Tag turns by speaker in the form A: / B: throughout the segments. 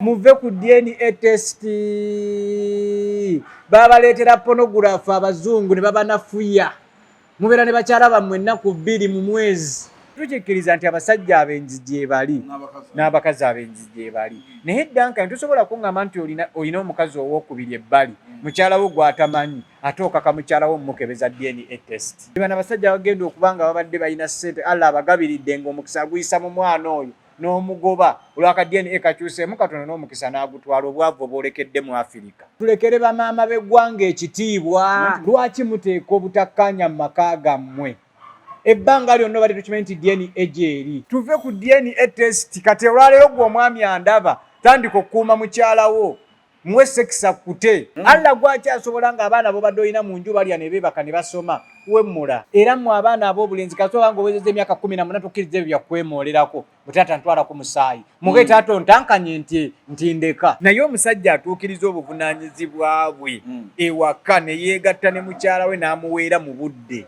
A: muve ku DNA test babaleetera pornography abazungu ne babanafuya mubeera ne bakyala bammwe ennaku 2 mu mwezi tukikkiriza nti abasajja abenzi gye bali n'abakazi abenzi gye bali naye Duncan tusobola kuŋŋamba nti olina omukazi ow'okubiri ebbali mukyala wo gw'atamanyi ate okaka mukyala wo mukebeza DNA test bana abasajja bagenda okuba nga babadde balina ssente Allah abagabiridde ng'omukisa guyisa mu mwana oyo n'omugoba olwaka DNA kakyuseemu katono n'omukisa n'agutwala obwavu obwolekedde mu Afirika. Tulekere bamaama b'eggwanga ekitiibwa. Lwaki muteeka obutakkaanya mu maka gammwe? Ebbanga lyonna bali tukimanyi nti DNA gyeri. Tuve ku DNA test kati olwaleero gwe omwami andaba tandika okukuuma mukyalawo muwe sekisa kute. Allah gwakyasobola ng'abaana bo badde olina mu nju balya ne beebaka ne basoma wemmula era mmwe abaana ab'obulenzi kasobola nga owezezza emyaka 14 tukkiriza ebyo byakwemoolerako butaata ntwala ku musaayi muge taata ontankanye nti ndeka naye omusajja atuukiriza obuvunaanyizibwa bwe ewaka ne yeegatta ne mukyala we n'amuweera mu budde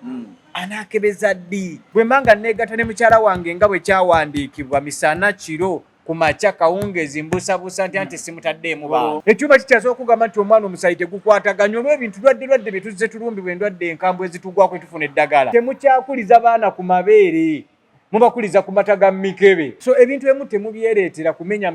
A: anaakebeza ddi bwe mbanga neegatta ne mukyala wange nga bwe kyawandiikibwa misana kiro kumacha kawungezi mbusabusa nti simutaddeemu baawo ekyuma kikyasobola okugamba nti omwana omusayi tegukwataganya olw'ebintu lwadde bye tuzze tulumbibwa endwadde enkambwe ezitugwako etufuna eddagala temukyakuliza baana ku mabeere mubakuliza ku mata ga mikebe so ebintu ebimu temubyereetera kumenya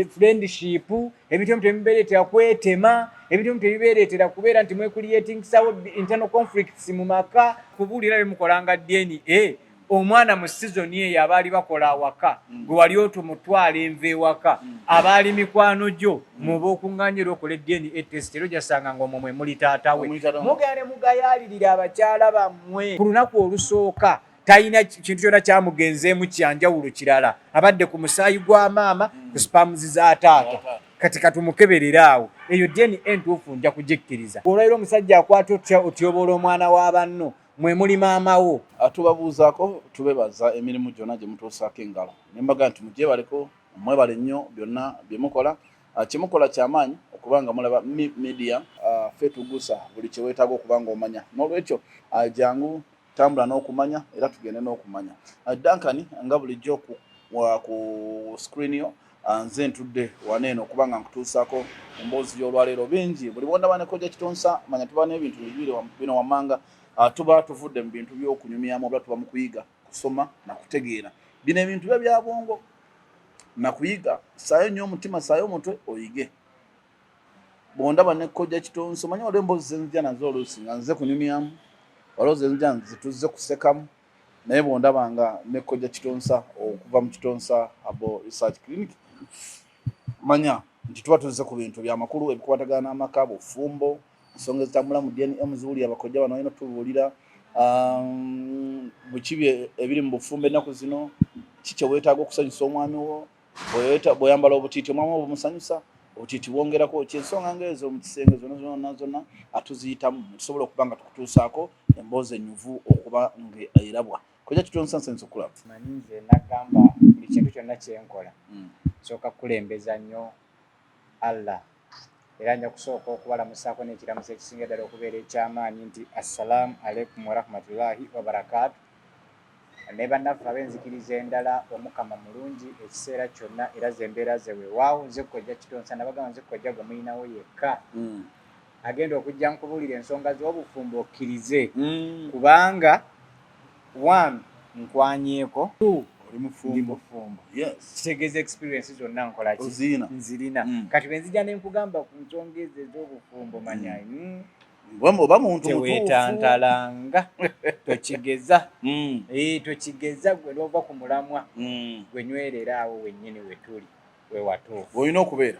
A: friendship ebintu ebimu temubibeereetera kwetema ebintu ebimu tebibeereetera kubeera nti mwekuliyetingisawo internal conflicts mu maka kubuulira bemukolanga DNA omwana mu sizoni eyo abaali bakola awaka gwe wali otumutwala enva ewaka abaali mikwano gyo muba okuŋŋaanyira okola DNA test era ojasanga ng'omwo mwe muli taatawe mugende mugayaalirira abakyala bammwe ku lunaku olusooka talina kintu kyonna kyamugenzeemu kyanjawulo kirala abadde ku musaayi gwa maama ku spams za taata kati katumukeberera awo eyo DNA entuufu nja kugikkiriza olwaliro omusajja akwata otya otyoboola omwana wa banno mwe muli maama wo
B: atubabuuzaako tubebaza emirimu gyonna gye mutuusaako engalo ne mbaga nti mugyebaleko mwebale nnyo byonna bye mukola kyemukola kyamaanyi okubanga mulaba media ffe tugusa buli kye weetaaga okuba nga omanya n'olwekyo jangu tambula n'okumanya era tugende n'okumanya Duncan nga bulijjo ku screen yo nze ntudde waneeno okuba nga nkutuusaako emboozi y'olwaleero bingi buli bwondaba ne Kojja Kitonsa manya tuba n'ebintu bibiri bino wammanga tuba tuvudde mu bintu by'okunyumyamu oba tuba mu kuyiga kusoma na kutegeera bino ebintu byo bya bwongo na kuyiga saayo nnyo omutima saayo omutwe oyige bwondaba ne Kojja Kitonsa omanyi waliwo emboozi zenzija nazo oluusi nga nze kunyumyamu waliwo zenzija nzituzze kusekamu naye bwondaba nga ne Kojja Kitonsa okuva mu Kitonsa Abo Research Clinic manya nti tuba tuzze ku bintu by'amakulu ebikwatagana n'amaka bufumbo ensonga ezitambula mu DNA muzuuli abakojja bano balina tubuulira bukibi ebiri mu bufumbo ennaku zino kiki weetaaga okusanyusa omwami wo bw'oyambala obutiiti omwami wo bumusanyusa obutiiti bwongerako kyensonga ng'ezo mu kisenge zonna atuziyitamu tusobola okuba nga tukutuusaako emboozi ennyuvu okuba ng'erabwa Kojja Kitonsa nsenso kulaba
A: manyi nze nagamba buli kintu kyonna kyenkola sooka kukulembeza nnyo Allah era nja kusooka okubalamusaako n'ekiramuso ekisinga ddala okubeera ekyamaanyi nti assalamu alaikum warahmatullahi wabarakaatu ne bannaffe ab'enzikiriza endala omukama mulungi ekiseera kyonna era zembeera ze weewaawo nze Kojja Kitonsa nabagamba nze Kojja gwe muyinawo yekka agenda okujja nkubuulira ensonga z'obufumbo okkirize kubanga 1 nkwanyeeko 2 oli mufumbo kitegeeza experience zonna nkola ki nzirina kati bwe nzija ne nkugamba ku nsonga ezo ez'obufumbo manya
B: oba muntu
A: teweetantalanga tokigeza tokigeza gwe n'ova ku mulamwa gwe nywerera awo wennyini we tuli we watuufu
B: olina okubeera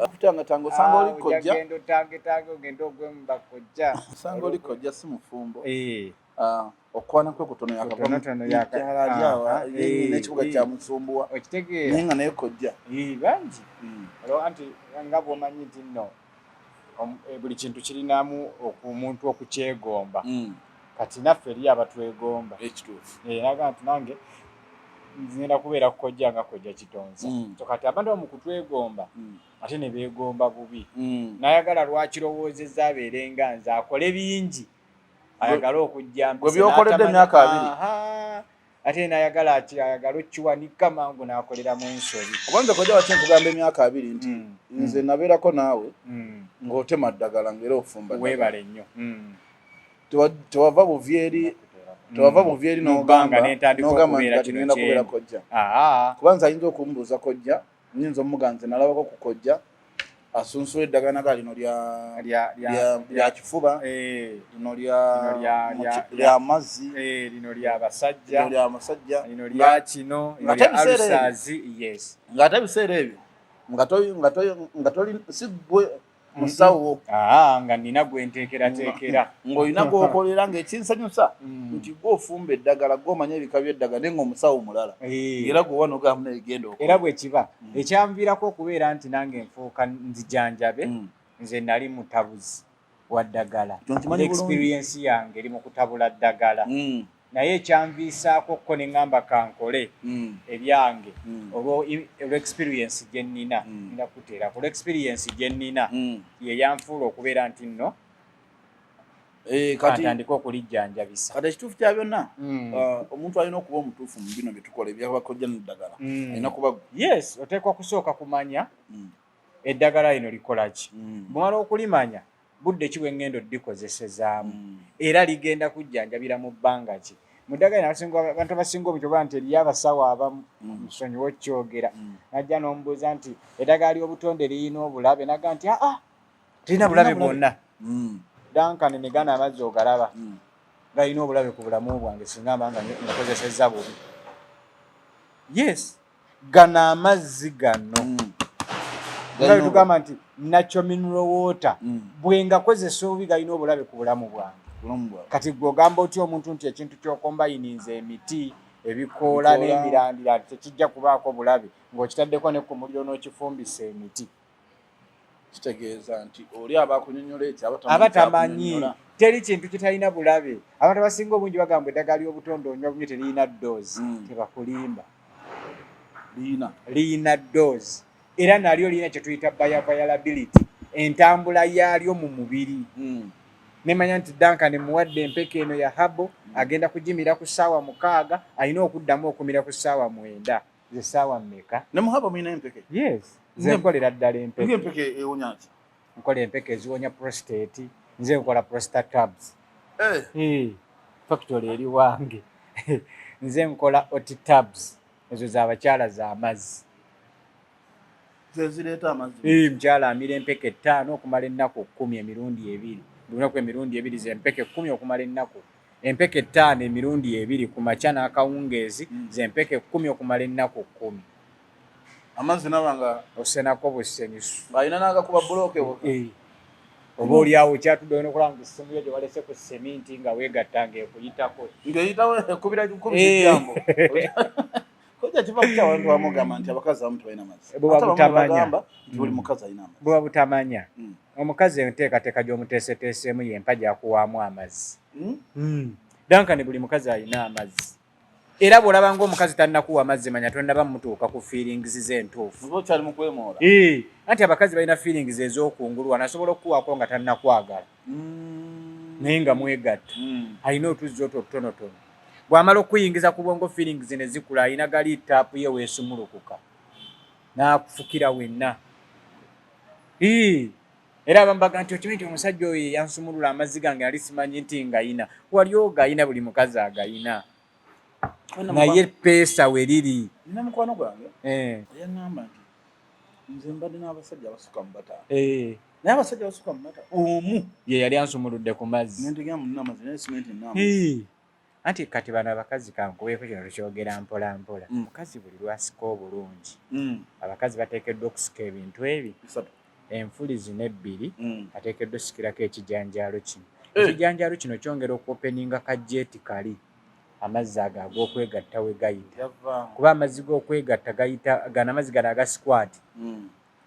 B: akutangatanga osanga oli Kojja
A: ogenda otangetange ogenda ogwemba Kojja
B: osanga oli Kojja si mufumbo okwana kwe kutono n'ekibuga kya Musumbuwa
A: okitegeera
B: naye nga naye Kojja
A: bangi anti nga bw'omanyi nti nno buli kintu kirinamu omuntu okukyegomba kati naffe eri abatwegomba
B: ekituufu
A: naga nti nange nzenda kubeera Kojja nga Kojja Kitonsa so kati abantu bamu kutwegomba ate ne beegomba bubi nayagala lwakirowoozezza abeerenga nze akole bingi ayagala okujja
B: gwe byokoledde emyaka 2
A: ate ayagala okiwanika mangu n'akoleramu ensobi.
B: Kubanza kojja wati nkugamba emyaka 2 nti nze nabeerako naawe ng'otema ddagala ng'era ofumba
A: weebale nnyo.
B: Tewava buvyeri n'ogamba nti ngenda kubeera kojja. Kubanza ayinza okumbuuza kojja, nyinza omuga nze nalabako ku kojja asunsula eddagala naga lino lya kifuba, lino lya mazzi,
A: lino lya basajja, lino lya kino, lino lya alusaazi. Yes.
B: Ng'ate ebiseera ebyo nga toli si gwe musawo
A: nga nina gwe nteekerateekera
B: ng'olina gw'okolera ng'ekinsanyusa nti gw'ofumba eddagala gw'omanya ebika by'eddagala naye ng'omusawo mulala era gwe wanogamba negenda okola.
A: Era bwe kiba ekyanviirako okubeera nti nange nfuuka nzijanjabe, nze nali mutabuzi wa ddagala. Experience yange eri mu kutabula ddagala. Naye ekyanviisaako ko ne ŋŋamba kankole ebyange olwo experience gye nnina nina kuteera ku experience gye nnina ye yanfuula okubeera nti nno katandika okulijjanjabisa.
B: Kati ekituufu kya byonna omuntu alina okuba omutuufu mu bino bye tukola ebyabakojja n'eddagala alina kuba
A: yes, oteekwa kusooka kumanya eddagala lino likola ki. Bw'omala okulimanya budde ki bwe ŋŋenda oddikozesezaamu era ligenda kujjanjabira mu bbanga ki. Mu ddagala abantu abasinga obutyoba nti eriyo abasawo abamu nsonyiwa okyogera najja n'omubuuza nti eddagala ly'obutonde lirina obulabe naga nti tirina bulabe bwonna. Dankani ne gana amazzi ogalaba galina obulabe ku bulamu bwange singa mba nga nakozesezza bubi. Yes, gano amazzi gano nga tugamba nti natural mineral water bwe ngakozesa obubi galina obulabe ku bulamu bwange. Kati gwe ogamba otya omuntu nti ekintu ky'okombayininze emiti ebikoola n'emirandira tekijja kubaako bulabe ng'okitaddeko ne ku muliro n'okifumbisa emiti.
B: Kitegeeza nti oli abakunyonnyola ekyo
A: abatamanyi teri kintu kitalina bulabe. Abantu abasinga obungi bagamba eddagala ly'obutonde onywa bunyo teririna ddoozi. Tebakulimba, lirina ddoozi era nalyo lirina kye tuyita bioavailability, entambula yaalyo mu mubiri. Nemanya nti Dankani muwadde empeke eno ya habo agenda kugimira ku ssaawa 6 alina okuddamu okumira ku ssaawa 9. Ze ssaawa mmeka?
B: Ne muhabo mwina empeke?
A: Yes. Nze nkolera ddala empeke.
B: Empeke ewonya ki?
A: Nkola empeke eziwonya prostate, nze nkola prostate tabs. Factory eri wange. Nze nkola oti tabs, ezo z'abakyala z'amazzi.
B: Zezireeta amazzi?
A: Mukyala amira empeke 5 okumala ennaku 10 emirundi 2. Lunaku emirundi 2 ze empeke 10 okumala ennaku. Empeke 5 emirundi 2 ku makya n'akawungeezi, ze empeke 10 okumala ennaku 10.
B: Amazzi nabanga
A: osenako busenyusu.
B: Balina n'agakuba bulooke
A: oba oliawo kyatudde olina okulaba nti ssimu yo gye walese ku seminti nga weegattanga ekuyitako.
B: Ng'eyitawo ekubira ejambo. Kojja kiva ku kyawantu wamugamba nti abakazi abamu tebalina mazzi.
A: Buba butamanya.
B: Buli mukazi alina amazzi.
A: Buba butamanya. Omukazi enteekateeka gy'omuteeseteesemu y'empa gy'akuwaamu amazzi. Dankani buli mukazi alina amazzi. Era bw'olaba ng'omukazi tannakuwa amazzi manya tonnaba mutuuka ku feelings ze entuufu.
B: Oba okyali mu kwemoola.
A: Anti abakazi balina feelings ez'okungulu anasobola okukuwaako nga tannakwagala. Naye nga mwegatta. Alina otuzzi otwo tonotono. Bw'amala okuyingiza ku bwongo feelings ne zikula alina gali taapu ye weesumulukuka. N'akufukira wenna. Era abambaga nti okimanyi nti omusajja oyo yansumulula amazzi gange ali simanyi nti ngayina. Wali ogayina buli mukazi agayina. Naye peesa we liri.
B: Nina mukwano gwange yaŋŋamba nti nze mbadde n'abasajja abasuka mu bataano. Naye abasajja abasuka mu bataano omu
A: ye yali ansumuludde ku mazzi.
B: Nentegera nina amazzi naye simenti nina amazzi.
A: Anti kati bano abakazi kankuweeko kino tukyogera mpola mpola. Omukazi buli lwasika obulungi. Abakazi bateekeddwa okusika ebintu ebi. Enfulizi n'ebbiri ateekeddwa osikirako ekijanjaalo kino. Ekijanjaalo kino kyongera okuopeninga kajeeti kali. Amazzi ago ag'okwegatta we gayita. Kuba amazzi g'okwegatta gayita gano amazzi gano aga squat.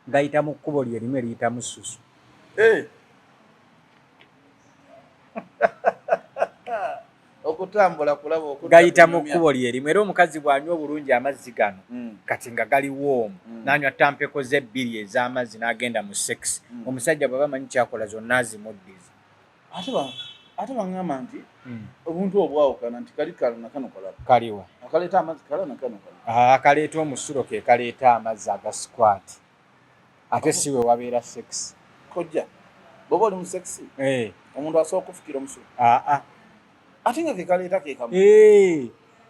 A: Gayita mu kkubo lye limu eriyita mu ssusu.
B: Okutambula kulaba okutambula.
A: Gayita mu kkubo lye limu era omukazi bw'anywa obulungi amazzi gano kati nga gali woomu n'anywa tampeko ze2 ez'amazzi n'agenda mu sex. Omusajja bw'aba amanyi kyakola zonna azimuddiza.
B: Ate ate bangamba nti obuntu obwawukana nti kali kala nakano kalala
A: kaliwa
B: akaleeta amazzi kala nakano kalala
A: akaleeta omusulo ke kaleeta amazzi aga squat ate siwe wabeera sex
B: kojja bwoba oli mu sex omuntu asobola okufukira omusulo ate nga ke kaleeta ke kamu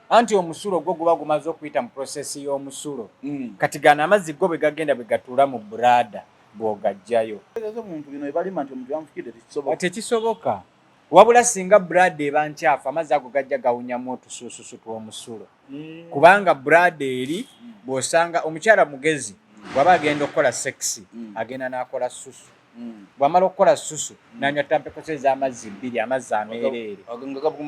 A: anti omusulo gwo guba gumaze okuyita mu prosesi y'omusulo kati gano amazzi go bwe gagenda bwe gatuula mu bulada bw'ogajjayo
B: omuntu bino ebalima nti omuntu yamufukidde
A: tekisoboka wabula singa bulada eba nkyafu amazzi ago gajja gawunyamu otusuususu tw'omusulo kubanga bulada eri bw'osanga omukyala mugezi bw'aba agenda okukola sekisi agenda n'akola susu bw'amala okukola susu n'anywa tampekose ez'amazzi 2 amazzi ameereere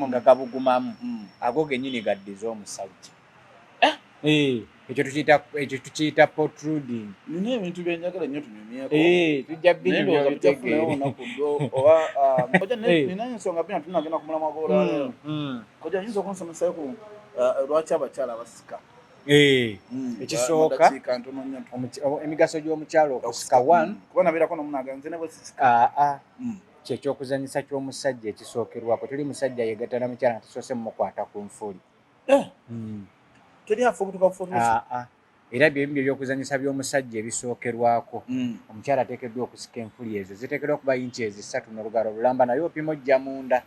A: nga gabugumamu ago gennyini gaddiza omusajja ekyo tukiyita protruding
B: nina ebintu byenjagala nnyo tunyumyeko
A: tujja binyumya bitegeere
B: nina ensonga bina tunagenda ku mulamwa gw'olwaleero kojja nyinza okunsomesaayo ku lwaki abakyala basika
A: ekisooka emigaso gy'omukyalo okusika 1
B: kuba nabeerako nomunaganze ne bwesisika
A: kyekyokuzanyisa ky'omusajja ekisookerwako tuli musajja yegatta na mukyala ntisoose mumukwata ku nfuli
B: teri afa obutuka bufuuti
A: era byebimu by'ebyokuzanyisa by'omusajja ebisookerwako omukyala ateekeddwa okusika enfuli ezo ziteekeddwa okuba inchi 3 n'olugalo olulamba naye opima ojja munda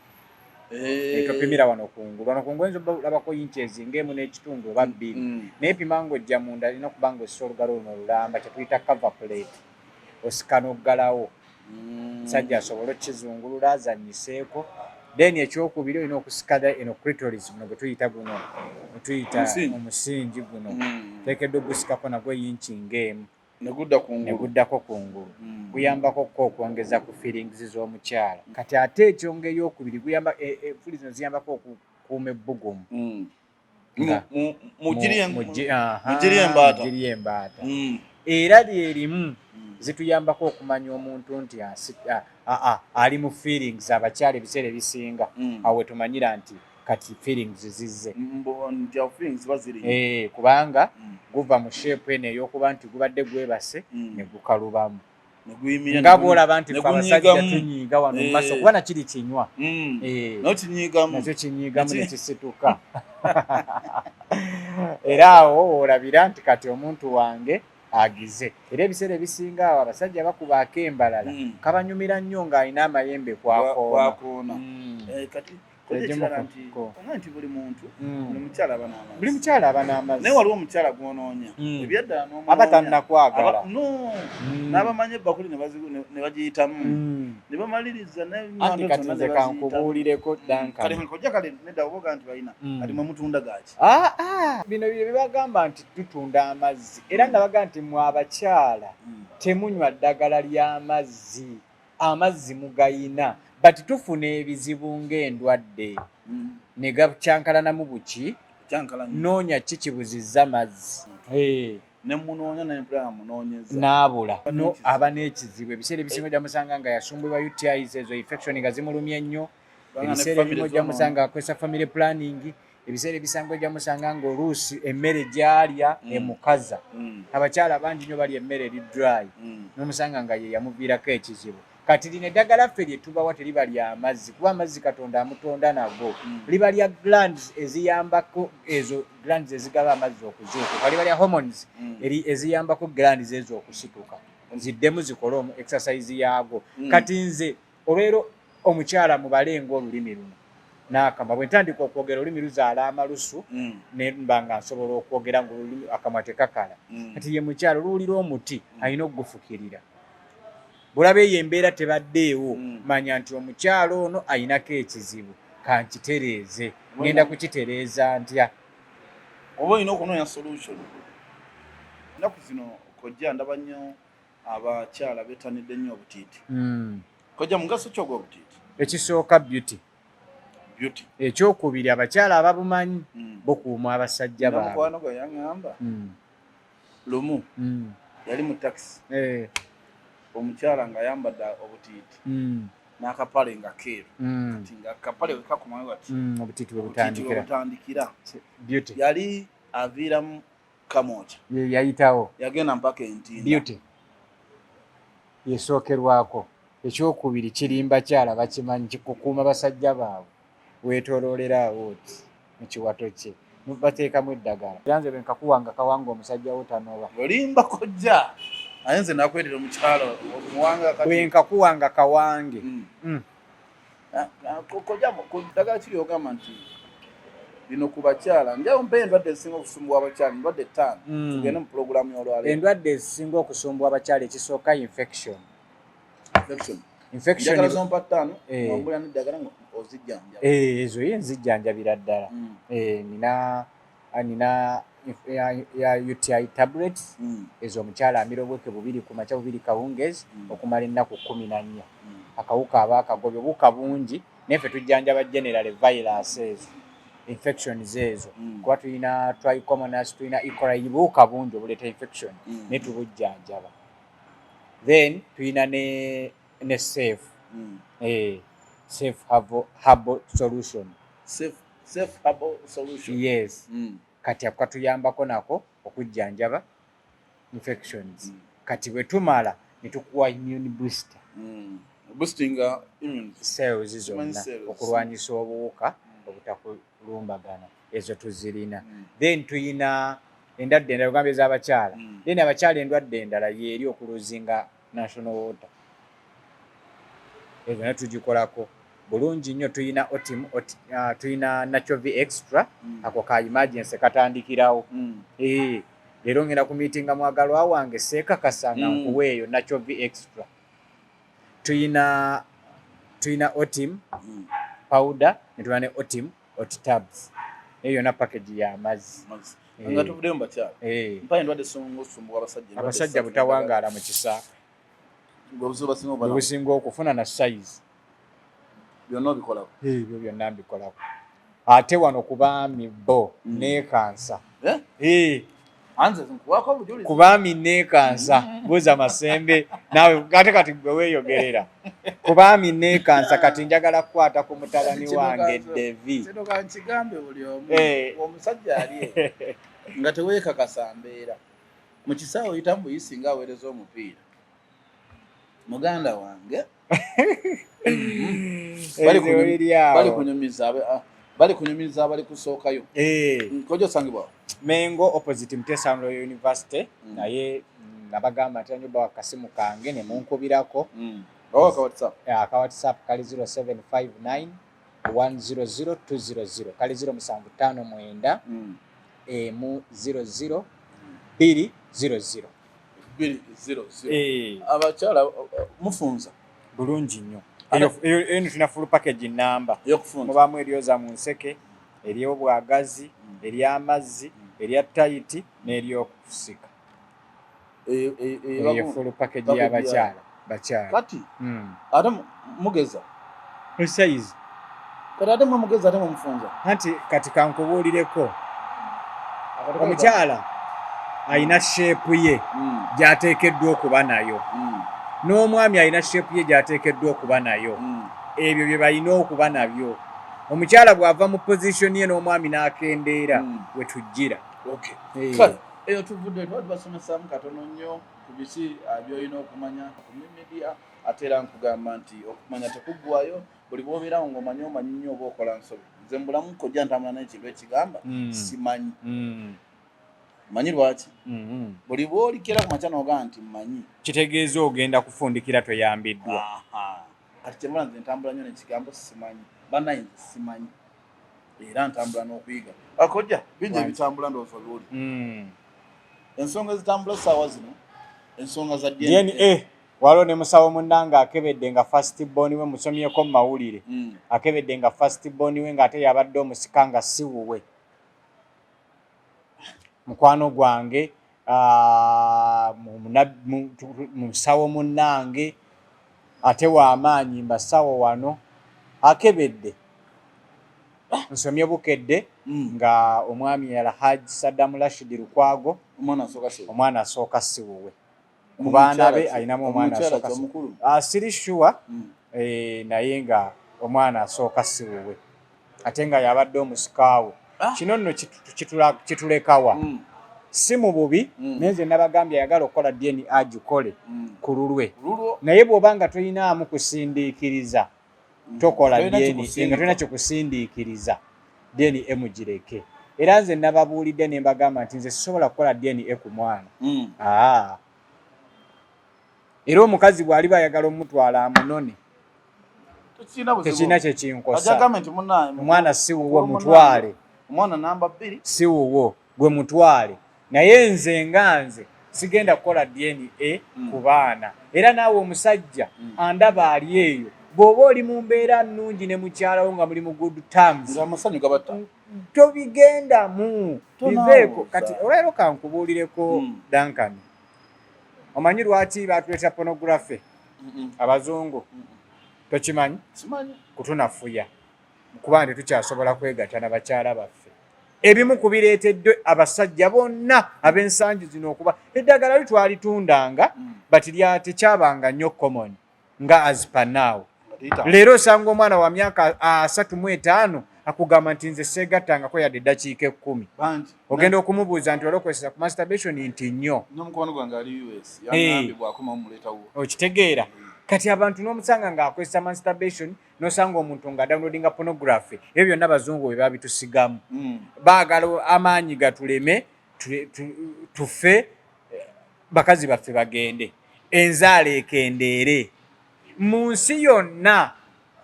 A: topimira wano kungulu oyinza olabako inchi ng'emu n'ekitundu oba 2 naye pima ng'ojja munda alina okuba ng'osisa olugalo luno olulamba kyetuyita cover plate osika n'oggalawo omusajja asobole okukizungulula azanyiseeko then ekyokubiri olina okusika eno clitoris guno gwe tuyita guno tuyita omusingi guno teekeddwa ogusikako nagwo yinchi ng'emu neguddako kungulu guyambako okwongeza ku feelings z'omukyala kati ate ekyonga eyokubiri guyamba enfuli zino ziyambako okukuuma ebbugumu mugiri embaata era lyerimu zituyambako okumanya omuntu nti ali mu feelings abakyala ebiseera ebisinga awo wetumanyira nti kati feelings zizze kubanga guva mu shape eno ey'okuba nti gubadde gwebase ne gukalubamu nga bw'olaba nti fe abasajja tunyiiga wano mu maaso kuba nakiri kinywa nakyo kinyiigamu ne kisituka era awo olabira nti kati omuntu wange agize era ebiseera ebisinga awo abasajja bakubaako embalala kabanyumira nnyo ng'alina amayembe kwakoona
B: nti buli muntu buli mukyala
A: aba n'amazzi
B: naye waliwo omukyala gw'onoonya ebyaddala
A: aba tannakwagala
B: n'abamanyi ebbakuli ne bagiyitamu ne bamaliriza
A: anti kati nze kankubuulireko
B: kojja kale nedda oboga nti balina kati mwe mutunda gaaki
A: bino bye bibagamba nti tutunda amazzi era nabaga nti mwe abakyala temunywa ddagala ly'amazzi amazzi mugayina bati tufuna ebizibu ng'endwadde ne gakyankalanamu buki noonya ki kibuzizza mazzi n'abula aba n'ekizibu ebiseera ebisinga ojja musanga nga yasumbibwa UTIs ezo infection nga zimulumye nnyo ebiseera ebimu ojja musanga akozesa family planning ebiseera ebisanga ojja musanga ng'oluusi emmere gy'alya emukaza abakyala bangi nnyo balya emmere eri dry n'omusanga nga ye yamuviirako ekizibu kati lino eddagala ffe lye tubawa teriba lya amazzi kuba amazzi Katonda amutonda nago liba lya glands eziyambako ezo glands ezigaba amazzi okuzuukuka liba lya hormones eziyambako glands ezo okusituka ziddemu zikole exercise yaago kati nze olwero omukyala mubale ng'olulimi luno n'akamwa bwe ntandika okwogera olulimi luzaala amalusu ne mba nga nsobola okwogera ng'olulimi akamwa tekakala kati ye mukyala oluwulira omuti alina okugufukirira bulabe ye embeera tebaddeewo manya nti omukyalo ono ayinako ekizibu kankitereeze ngenda kukitereeza ntya
B: oba olina okunoonya solution ennaku zino kojja ndaba nnyo abakyala beetanidde nnyo obutiiti kojja mugaso ki ogw'obutiiti
A: ekisooka beauty ekyokubiri abakyala ababumanyi bukuuma abasajja baabwe
B: mukwano gwe yaŋŋamba lumu yali mu taxi omukyala ng'ayambadde obutiiti n'akapale nga keeru kati nga akapale wekakumayo kati
A: obutiiti
B: bwebutandikira yali aviiramu kamooca
A: yayitawo
B: yagenda mpaka entindo
A: beauty yesookerwako ekyokubiri kirimba kyala bakimanyi kikukuuma basajja baabwe weetooloolera oti mu kiwato kye bateekamu eddagala era nze benkakuwanga kawanga omusajja wo tanoba
B: olimba kojja aye nze nakwerera mu kyalo omuwanga kati
A: benkakuwanga kawange
B: kojja ddagala kiri ogamba nti bino ku bakyala njawo mpa endwadde ezisinga okusumbwa abakyala endwadde 5 tugende mu pulogulaamu y'olwaleero
A: endwadde ezisinga okusumbwa abakyala ekisooka infection
B: njagala zompa 5 ngambula n'eddagala ozijjanja
A: ezo ye nzijjanjabira ddala nina ya UTI tablets ezo omukyala amira obweke 2 ku makya 2 kawungezi okumala ennaku 14 akawuka aba akagobye buka bungi neffe tujjanjaba general virus ezo infections ezo kuba tulina trichomonas tulina E. coli buka bungi obuleeta infection ne tubujjanjaba then tulina ne safe safe herbal solution
B: safe herbal solution
A: yes kati akatuyambako nako okujjanjaba infections kati bwe tumala ne tukuwa immune booster
B: boosting immune
A: cells zonna okulwanyisa obuwuka obutakulumbagana ezo tuzirina then tuyina endwadde endala ogambe ez'abakyala then abakyala endwadde endala yeeri okuluzinga national water ezo ne tugikolako bulungi nnyo tuyina otim tuyina natural extra ako ka emergency katandikirawo leero ngenda ku meetinga mwagalwa wange seekakasanga nkuweeyo natural extra tuyina otim powder ne tuyina ne otim ot tabs eyo na package ya amazzi
B: nga tuvuddeyo mu bakyala mpa endwadde songosumbwa
A: abasajja butawangaala mu kisa obusinga okufuna na size
B: byonna obikolako
A: ebyo byonna mbikolako ate wano kubaami bo neekansa kubaami neekansa buuza masembe naawe ate kati gwe weeyogerera kubaami neekansa kati njagala kukwata ku mutabani wange Devi
B: nkigambe buli omu omusajja ali nga teweekakasa mbeera mu kisaawe oyitamu buyisi nga aweereza omupiira muganda wange bali kunyumiza abali kusookayo Kojja osangibwa
A: Mengo opposite Mutesa University naye nabagamba nti anyoba wakasimu kange ne munkubirako aka WhatsApp kali 0759 100 kali 0759 mu 00 200
B: abakyala mufunza
A: bulungi nnyo eyo tuna full package namba mubaamu eryoza mu nseke ery'obwagazi ery'amazzi erya tayiti n'eryokusika eyo full package y'abakyala
B: kati ate mugeza
A: size
B: kati ate mugeza ate mumufunza
A: anti kati kankubuulireko omukyala ayina sheepu ye gy'ateekeddwa okuba nayo n'omwami ayina sheepu ye gy'ateekeddwa okuba nayo ebyo bye balina okuba nabyo omukyala bw'ava mu pozisioni ye n'omwami n'akendeera we tujjira
B: eyo tuvudde twatubasomesaamu katono nnyo ku biki by'olina okumanya ku media ate era nkugamba nti okumanya tekuggwayo buli bw'obeerawo ng'omanyi nnyo oba okola nsobi nze mu bulamu Kojja ntambula n'ekintu ekigamba simanyi manyi lwaki buli bw'olikira ku makya n'ogamba nti mmanyi
A: kitegeeza ogenda kufundikira toyambiddwa
B: kati kyembula nze ntambula nnyo n'ekigambo simanyi bannaye nze simanyi era ntambula n'okuyiga Kojja bingi ebitambula ndowooza biwuli ensonga ezitambula essaawa zino ensonga za
A: DNA waliwo ne musawo munnanga akebedde nga firstborn we musomyeko mu mawulire akebedde nga firstborn we ng'ate yabadde omusika nga si wuwe mukwano gwange musawo munnange ate w'amaanyi mbasawo wano akebedde nsomye bukedde nga omwami Alhaji Saddam Rashid Lukwago omwana asooka si wuwe ku baana be ayinamu omwana asooka siri sure naye nga omwana asooka si wuwe ate nga yabadde omusikaawe kino nno kitulekawa si mu bubi naye nze nabagambye ayagala okukola DNA agikole ku lulwe naye bw'obanga tolinaamu kusindiikiriza tokola DNA nga tolina kyekusindiikiriza DNA mugireke. Era nze nababuulidde ne mbagamba nti nze sisobola kukola DNA ku mwana. Era omukazi bw'ali bayagala omutwala amunone tekirina kyekinkosa. Omwana si wuwo mutwale,
B: omwana namba 2
A: si wuwo gwe mutwale. Naye nze nga nze sigenda kukola DNA ku baana. Era naawe omusajja andaba ali eyo bw'oba oli mu mbeera nnungi ne mukyalawo nga muli mu good terms tobigendamu biveeko. Kati olwaleero kankubuulireko Duncan, omanyi lwaki baatuleeta pornography abazungu? Tokimanyi? Kutunafuya kuba tetukyasobola kwegatta na bakyala baffe. Ebimu ku bireeteddwe abasajja bonna ab'ensangi zino okuba eddagala litwalitundanga bati tekyabanga nnyo common nga as per now. Leero osanga omwana wa myaka 35 akugamba nti nze seegattangako yadde eddakiika 10. Ogenda okumubuuza nti olwokozesa ku masturbation nti nnyo. Okitegeera? Kati abantu n'omusanga ng'akozesa masturbation n'osanga omuntu nga downloadinga pornography. Ebyo byonna abazungu bwe babitusigamu. Baagala amaanyi gatuleme tufe, bakazi baffe bagende, enzaala ekendeere. Mu nsi yonna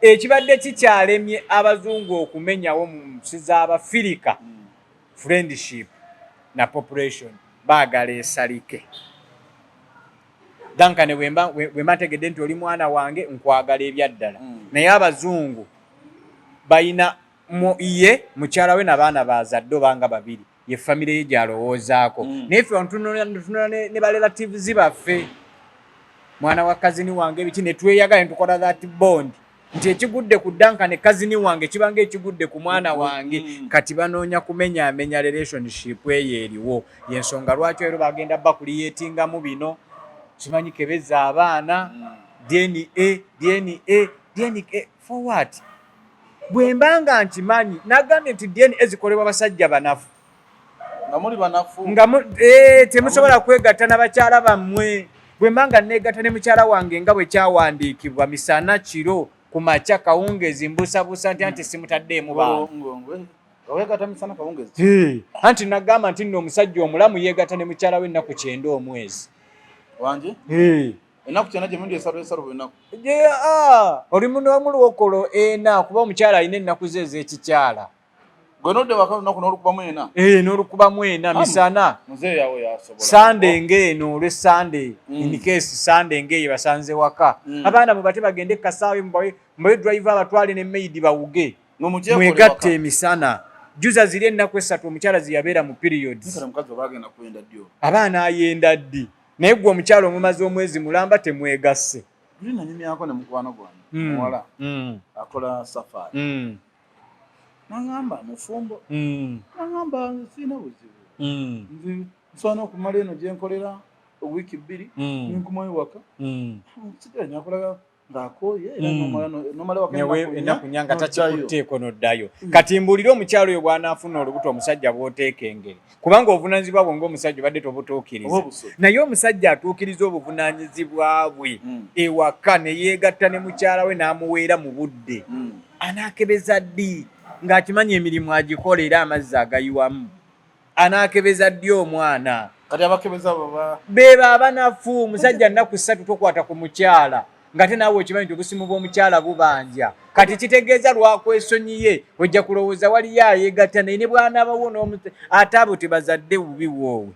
A: ekibadde kikyalemye abazungu okumenyawo mu nsi z'Abafirika friendship na population, baagala esalike. Dankane bwe ntegedde nti oli mwana wange nkwagala ebyaddala. Naye abazungu balina ye mukyala we n'abaana bazadde obanga 2 ye famire ye gyalowoozaako. Naye ffe tunula ne barelatives baffe, mwana wa kazini wange biki ne tweyagala ne tukola that bond nti ekigudde ku Dankane kazini wange kibanga ekigudde ku mwana wange. Kati banoonya kumenyaamenya relationship eyo eriwo. Yensonga lwaki ero bagenda bakuliyetingamu bino. Kimanyi kebeza abaana DNA for what? Bwe mbanga nkimanyi nagambye nti DNA zikolebwa basajja banafu temusobola kwegatta na bakyala bammwe. Bwe mbanga neegatta ne mukyala wange nga bwe kyawandiikibwa misana kiro ku makya kawungezi mbusabusa nti simutaddeemu baana. Anti nagamba nti nno omusajja omulamu yeegatta ne mukyala we ennaku 9 omwezi.
B: Wanje? Enaku kyana gyemundi esalo bwenaku.
A: Oli muno omulwokolo kuba omukyala alina ennaku ze ez'ekikyala.
B: Gwe nodde waka lunaku n'olukubamu ena?
A: N'olukubamu ena misana.
B: Muzeeyi yawe yasobola.
A: Sunday ng'eno olwe Sunday in case Sunday ng'eyo basanze waka. Abaana mubate bagende kasaawe mbawe driver abatwale ne maid bawuge. Mwegatte emisana. Juza ziri ennaku 3 omukyala ziyabeera mu periods. Abaana ayenda ddi. Naye gwe omukyalo omumaze omwezi mulamba temwegasse.
B: Nina nyimyako ne mukwano gwange muwala akola safari. Nangamba mufumbo. Nangamba sina buzibu. Nzi nsana okumala eno gye nkolera week 2 ninkumayo waka. Sikira nyakola ng'akooye era nomala waka
A: kunyanga takikutteeko n'oddayo. Kati mbuulira omukyalo oyo bw'anaafuna olubuto omusajja bw'oteeka engeri. Kubanga obuvunaanyizibwa bwe ng'omusajja badde tobutuukiriza. Naye omusajja atuukiriza obuvunaanyizibwa bwe ewaka ne yeegatta ne mukyala we n'amuweera mu budde. Anaakebeza ddi ng'akimanyi emirimu agikola era amazzi agayiwamu? Anaakebeza ddi omwana?
B: Kati abakebeza baba
A: beeba abanafu. Omusajja nnaku 3 tokwata ku mukyala ngate naawe okimanyi nti obusimu bw'omukyala bubanja. Kati kitegeeza lwakwesonyiye ojja kulowooza waliyo ayeegatta naye ne bw'anaabawo ate abo tebazadde bubi bwowe.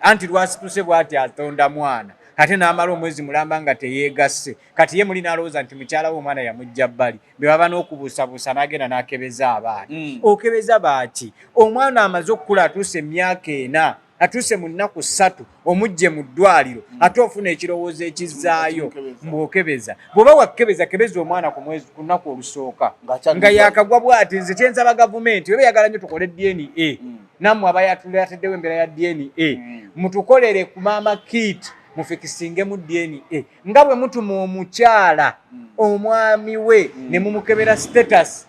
A: Anti lwasituse bw'ati atonda mwana ate n'amala omwezi mulamba nga teyeegasse. Kati ye muli n'alowooza nti mukyala we omwana yamujja bbali. Be baba n'okubuusabuusa n'agenda n'akebeza abaana. Okebeza baaki? Omwana amaze okukula atuuse emyaka 4 atuuse mu nnaku 3 omujje mu ddwaliro ate ofuna ekirowoozo ekizaayo mbw'okebeza. Bw'oba wakebeza kebeza omwana ku lunaku olusooka nga yakagwa bw'ati. Nze kyensaba gavumenti weba yagala nnyo tukole DNA nammwe abayatuleyateddewo embeera ya DNA mutukolere ku maama kit mufikisingemu DNA nga bwe mutuma omukyala omwami we ne mumukebera status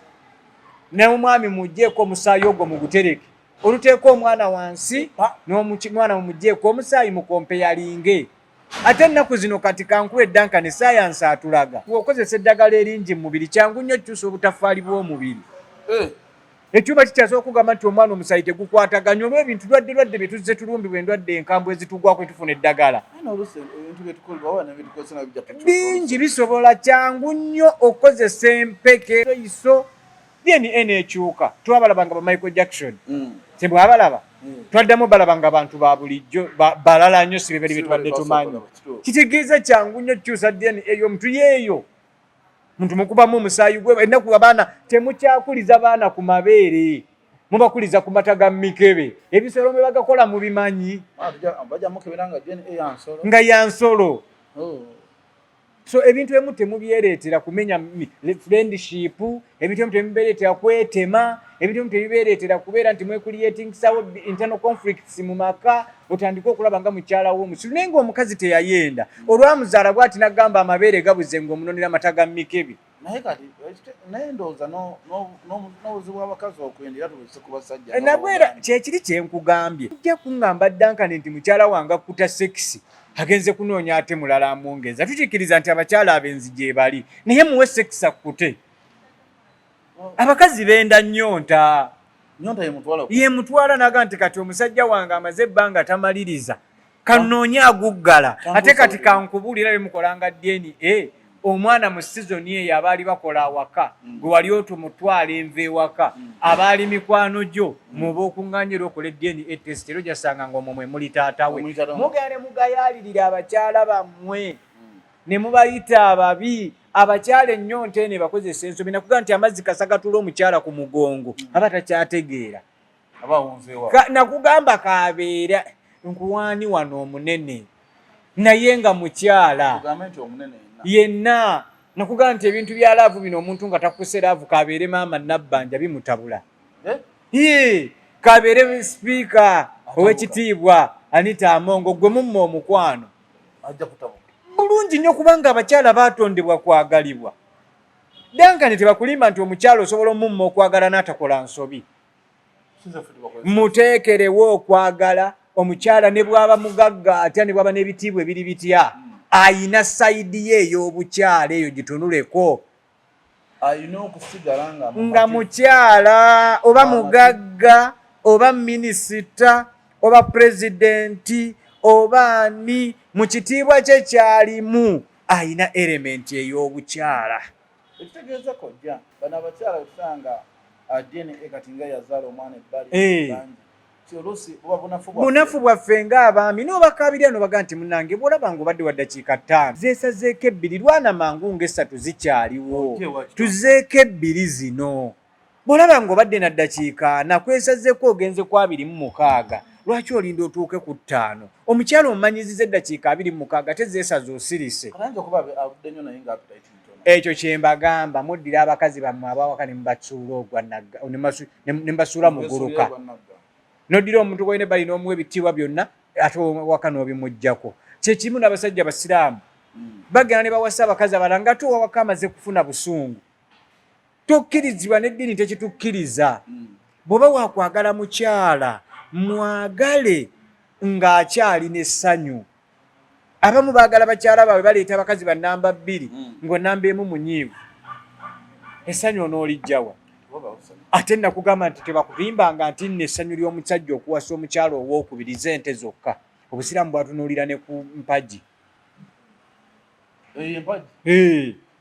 A: ne omwami mugjeeko omusaayi ogwo mugutereke. Oluteeka omwana wansi n'omwana mumugjeeko omusaayi mukompe yalinge ate ennaku zino kati kankuwa eddanka ne sayansi atulaga bw'okozesa eddagala eringi mu mubiri kyangu nnyo kyusa obutafaali bw'omubiri. Ekyuma kikyasobola okugamba nti omwana omusayi tegukwataganya olwo ebintu lwadde bye tuzze tulumbibwa endwadde enkambwe ezitugwako etufuna eddagala bingi bisobola kyangu nnyo okukozesa empeke iso DNA ekyuka. Twabalaba nga ba Michael Jackson tebwabalaba twaddamu balaba nga abantu ba bulijjo balala nnyo si beberi betubadde tumanyi. Kitegeeza kyangu nnyo kyusa DNA ey'omuntu yeeyo muntu mukubamu omusaayi gwe ennaku abaana temukyakuliza baana ku mabeere mubakuliza ku mata ga mikebe ebisolo mwe bagakola mu bimanyi nga yansolo. So ebintu ebimu temubyereetera kumenya friendship, ebintu ebimu temubereetera kwetema, ebintu ebimu tebibereetera kubeera nti mwecreatingsawo internal conflicts mu maka otandika okulaba nga mukyala w'omusiru naye ng'omukazi teyayenda olwamuzaala bw'ati n'agamba amabeere gabuze ng'omunonera mata ga mikebi.
B: Naye kati naye ndowooza n'obuzibu bw'abakazi okwendera tubise ku basajja
A: nabwera kyekiri kyenkugambye ojja kuŋŋamba ddankane nti mukyala wange akuta sekisi agenze kunoonya ate mulala amwongeza. Tukikkiriza nti abakyala abenzi gye bali naye muwe sekisi akkute. Abakazi benda nnyonta ye mutwala naga nti kati omusajja wange amaze ebbanga tamaliriza kanoonye aguggala ate kati kankubuulira bemukolanga DNA omwana mu sizoni eyo abaali bakola awaka gwe wali otumutwala enva ewaka abaali mikwano gyo muba okuŋŋaanyira okola DNA test era ojasanga ng'omwo mwe muli taatawe mugenda ne mugayaalirira abakyala bammwe ne mubayita ababi. Abakyala ennyonta eno bakozesa ensobi nakuga nti amazzi kasagatula omukyala ku mugongo aba takyategeera nakugamba kabeera nkuwaani wano omunene naye nga mukyala yenna nakugamba nti ebintu bya laavu bino omuntu nga takuse laavu kabeere maama nabbanja bimutabula. Kabeere sipiika ow'ekitiibwa Anita Amongo gwe mumma omukwano bulungi nnyo kubanga abakyala baatondebwa kwagalibwa. Dankane tebakulimba nti omukyala osobola omumma okwagala n'atakola nsobi. Muteekerewo okwagala omukyala ne bw'aba mugagga atya ne bw'aba n'ebitiibwa ebiri bitya ayina sayidi ye ey'obukyala eyo gitunuleko.
B: Ayina okusigala
A: nga mukyala oba mugagga oba minisita oba pulezidenti oba ani mu kitiibwa kye kyalimu ayina elementi ey'obukyala.
B: Ekitegeeza kojja bano abakyala usanga DNA kati nga yazaala omwana ebbali
A: bunafu bwaffe ng'abaami n'obakabirira n'obaga nti munnange bw'olaba ng'obadde wa ddakiika 5 zeesazeeko 2 lwana mangu nga 3 zikyaliwo tuzeeko 2 zino. Bw'olaba ng'obadde na ddakiika 4 kwesazeeko ogenze ku 26 lwaki olinda otuuke ku 5? Omukyala omumanyiziza eddakiika 26 tezeesaze osirise. Ekyo kye mbagamba muddira abakazi bammwe abawaka ne mubasuula ogwa nagga ne mubasuula muguluka. Noddira omuntu gwalina balina omuwa ebitiibwa byonna ate waka n'obimuggyako. Kyekimu n'abasajja basiraamu bagenda ne bawasa abakazi abalala nga ate owawaka amaze kufuna busungu. Tokkirizibwa n'eddiini tekitukkiriza. Bw'oba waakwagala mukyala mwagale ng'akyali n'essanyu. Abamu baagala bakyala baabwe baleeta abakazi ba namba 2 ng'onamba emu munyiivu. Essanyu onoolijjawa. Ate nakugamba nti tebakulimbanga nti nno essanyu ly'omusajja okuwasa omukyala owookubiri ente zokka. Obusiraamu bwatunuulira ne ku mpagi.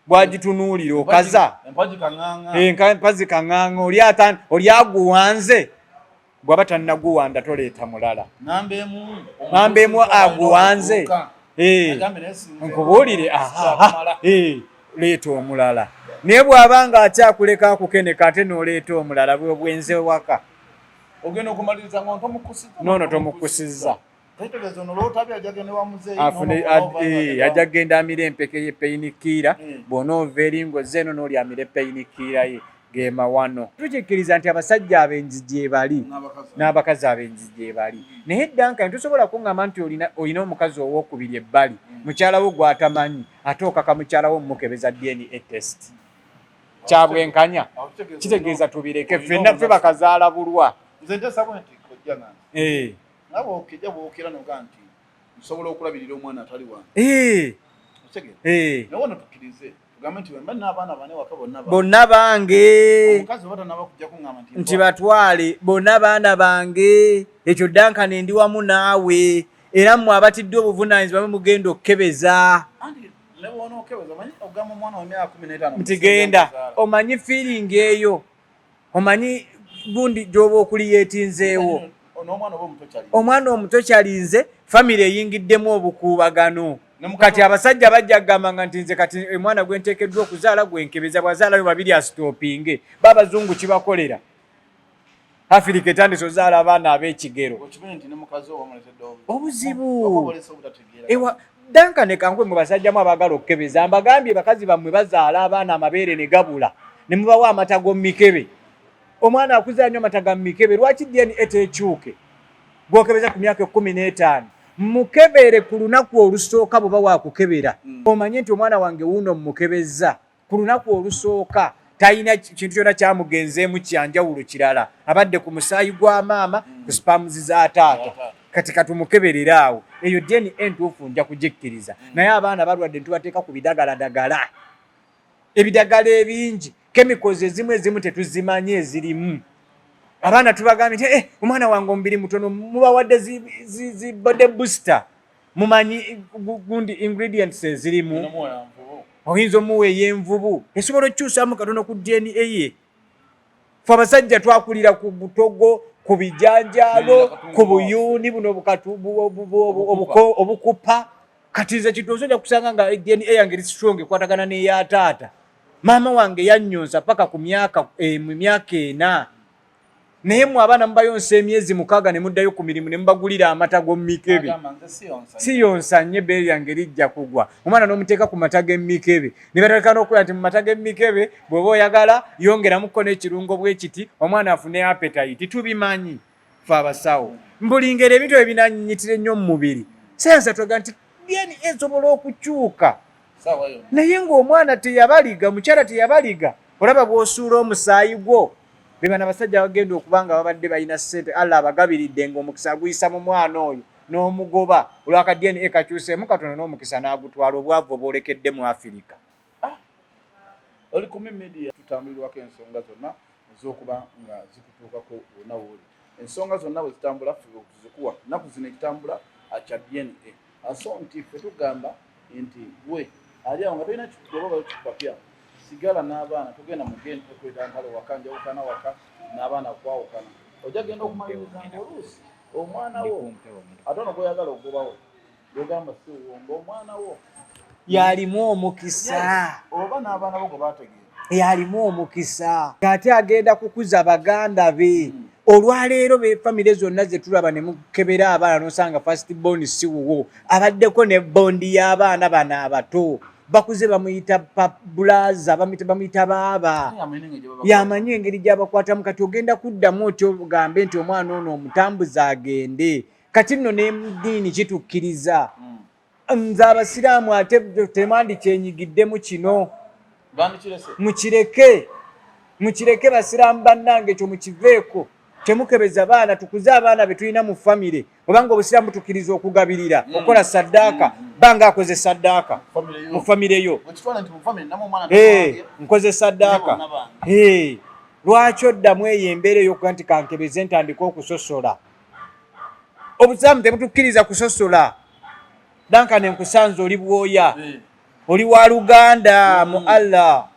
A: Bwagitunuulira okaza empazi kaŋŋaŋa oli aguwanze bw'aba tannaguwanda toleeta mulala. Namba emu aguwanze nkubuulire leeta omulala. Naye bw'aba nga akyakuleka akukeneka ate n'oleeta omulala bwenze waka
B: ogenda okumaliriza nga
A: nono tomukusizza. Ajja kgenda amira empeke y'epeyinikiira bw'onoova eri ng'ozze eno n'olyamira epeyinikiira ye gema wano. Tukikkiriza nti abasajja abenzi gye bali n'abakazi abenzi gye bali. Naye Dankane tosobola kuŋŋamba nti olina omukazi owookubiri ebbali mukyala wo gw'atamanyi ate okaka mukyala wo mukebeza DNA test. Kyabwenkanya kitegeeza tubireke ffenna ffe bakazaala bulwa.
B: Nze nteesa bwe nti kojja nange nabo okijja bw'okira noga nti nsobola okulabirira omwana atali wange naye wano tukkirize tugambe nti wemba n'abaana bane waka
A: bonna bange
B: omukazi oba tanaba kujjako ngamba
A: nti batwale bonna baana bange ekyo Dankani ndi wamu naawe era mmwe abatidde obuvunaanyizibwa bwe mugenda okkebeza nti genda omanyi feeling eyo omanyi gundi gy'oba okuliyeetinzeewo omwana omuto kyalinze famire eyingiddemu obukuubagano kati abasajja bajja kugamba nti nze kati omwana gwe nteekeddwa okuzaala gwenkebeza bwazaalayo babiri asitoopinge babazungu kibakolera Afirika etandise ozaala abaana ab'ekigero obuzibu ewa Dankani kankwe mu basajjamu abaagala okukebeza mbagambye bakazi bammwe bazaala abaana amabeere ne gabula ne mubawa amata g'omumikebe omwana akuza nnyo amata ga mumikebe lwaki DNA tekyuke gwokebeza ku myaka 15 mukebere ku lunaku olusooka bwe waakukebera omanye nti omwana wange wuuno mukebeza ku lunaku olusooka talina kintu kyonna kyamugenzeemu kyanjawulo kirala abadde ku musaayi gwa maama ku spamuzi za taata kati katumukeberera awo eyo DNA entuufu nja kugikkiriza naye abaana balwadde ntubateeka ku bidagaladagala ebidagala ebingi chemicals ezimu tetuzimanye ezirimu abaana tubagambye nti omwana wange omubiri mutono mubawadde zi body booster mumanyi gundi ingredients ezirimu oyinza omuwa ey'envubu esobola okukyusaamu katono ku DNA ye fe abasajja twakulira ku butogo ku bijanjaalo ku buyuuni buno obukupa kati nze kituuso nja kusanga nga DNA yange eri strong ekwatagana n'eya taata maama wange yannyonsa paka ku myaka 4 naye mwe abaana mubayonsa emyezi 6 ne muddayo ku mirimu ne mubagulira amata g'omumikebe siyonsa nnyo ebbeere yange lijja kugwa omwana n'omuteeka ku mata g'emikebe ne bataleka n'okulaba nti mu mata g'emikebe bw'oba oyagala yongeramuko n'ekirungo bwe kiti omwana afune appetite tubimanyi fe abasawo mbuli ngeri ebintu ebinanyinyitira ennyo mu mubiri sayansi twaga nti DNA esobola okukyuka naye ng'omwana teyabaliga mukyala teyabaliga olaba bw'osuula omusaayi gwo bebana abasajja bagenda okuba nga babadde balina ssente Allah abagabiridde ng'omukisa aguyisa mu mwana oyo n'omugoba olwaka DNA kakyuseemu katono n'omukisa n'agutwala obwavu obwolekedde mu Afirika.
B: Oli ku media tutambulirwako ensonga zonna ez'okuba nga zikutuukako wonna w'oli. Ensonga zonna bwe zitambula ffe okuzikuwa nnaku zino ekitambula kya DNA aso nti ffe tugamba nti gwe ali awo nga tolina kikugoba bakikupapya sigala n'abaana tugenda mugenda okweta ntalo wakanja ukana waka n'abaana kwawukana ojja genda okumaliriza oluusi omwana wo atono gweyagala okubawo yogamba si wongo omwana wo
A: yalimu omukisa
B: oba n'abaana bo gwe bategeera
A: yalimu omukisa ate agenda kukuza baganda be olwaleero be famire zonna ze tulaba ne mukebera abaana n'osanga first born si wuwo abaddeko ne bondi y'abaana bano abato bakuze bamuyita bulaza bamuyita baaba yamanyi engeri gy'abakwatamu kati ogenda kuddamu otyo ogambe nti omwana ono omutambuza agende kati nno n'ediini kitukkiriza nze abasiraamu ate temandi kyenyigiddemu kino mukireke basiraamu bannange ekyo mukiveeko temukebeza baana tukuze abaana be tulina mu famire obanga obusiraamu butukkiriza okugabirira okola saddaaka banga akoze saddaaka mu famire yo nkoze saddaaka lwaki oddamu eyo embeera ey'okuga nti kankebeze ntandika okusosola obusiraamu tebutukkiriza kusosola Dankani nkusanze oli bwoya oli wa Luganda mu Allah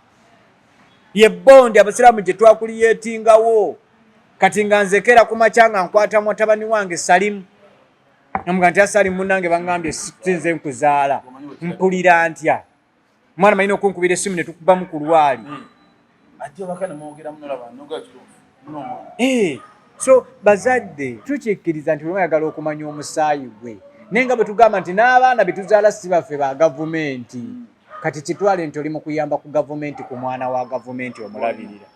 A: ye bondi abasiraamu gye twakuliyeetingawo kati nga nzekera ku makya nga nkwata mutabani wange Salimu namuga nti Salimu munnange bangambye sinze nkuzaala mpulira ntya mwana malina okunkubira essimu ne tukubamu ku lwali so bazadde tukikkiriza nti olwayagala okumanya omusaayi gwe naye nga bwe tugamba nti n'abaana be tuzaala si baffe ba gavumenti kati kitwale nti oli mu kuyamba ku gavumenti ku mwana wa gavumenti omulabirira